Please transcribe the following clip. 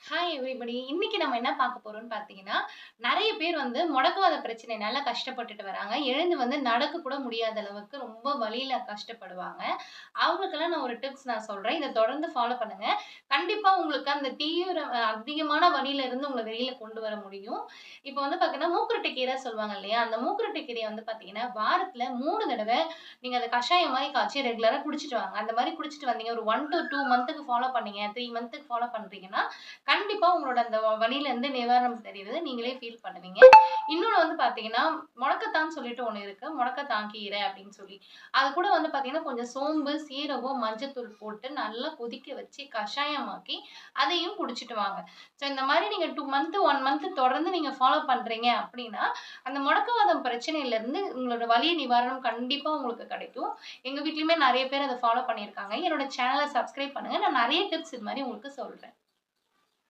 Hi everybody. இன்னைக்கு நம்ம என்ன பார்க்க போறோம்னு பார்த்தீங்கன்னா, நெறைய பேர் வந்து முடக்குவாத பிரச்சனைனால கஷ்டப்பட்டுட்டு வராங்க. எழுந்து வந்து நடக்க கூட முடியாத அளவுக்கு ரொம்ப வலியில கஷ்டப்படுவாங்க. அவங்களுக்கெல்லாம் நான் ஒரு டிப்ஸ் சொல்றேன். இத தொடர்ந்து ஃபாலோ பண்ணுங்க. கண்டிப்பா உங்களுக்கு அந்த தீவிர அதிகமான வலியில இருந்து உங்கள வெளியில கொண்டு வர முடியும். இப்ப வந்து பார்த்தீங்கன்னா, மூக்குருட்டை கீரை சொல்லுவாங்க இல்லையா? அந்த மூக்குருட்டை கீரைய வந்து பார்த்தீங்கன்னா, வாரத்துல 3 தடவ நீங்க அத கஷாயம் மாரி காய்ச்சி ரெகுலரா குடிச்சிட்டு வாங்க. அந்த மாரி குடிச்சிட்டு வந்தீங்க ஒரு 1 டூ 2 மந்த்துக்கு ஃபாலோ பண்ணீங்க. 3 மந்த்துக்கு ஃபாலோ பண்றீங்கன்னா, கண்டிப்பா உங்களோட அந்த வலியிலருந்து நிவாரணம் தெரியிறத நீங்களே ஃபீல் பண்ணுவீங்க. இன்னொன்னு வந்து பார்த்தீங்கன்னா, மொடக்கத்தான் சொல்லிட்டு ஒண்ணு இருக்கு. மொடக்கத்தான் கீரை அப்படின்னு சொல்லி. அது கூட வந்து பார்த்தீங்கன்னா, கொஞ்சம் சோம்பு, சீரகம், மஞ்சத்தூள் போட்டு நல்லா கொதிக்க வச்சு கஷாயமாக்கி, அதையும் குடிச்சிட்டு வாங்க. ஸோ இந்த மாரி நீங்க 2 மந்த், 1 மந்த் தொடர்ந்து நீங்க ஃபாலோ பண்றீங்க அப்படின்னா, அந்த முடக்குவாதம் பிரச்சனையிலருந்து உங்களோட வலி நிவாரணம் கண்டிப்பா உங்களுக்கு கிடைக்கும். எங்க வீட்லயுமே நெறைய பேர் அத ஃபாலோ பண்ணியிருக்காங்க. என்னோட சேனல சப்ஸ்கிரைப் பண்ணுங்க. நான் நெறைய டிப்ஸ் இது மாரி உங்களுக்கு சொல்றேன்.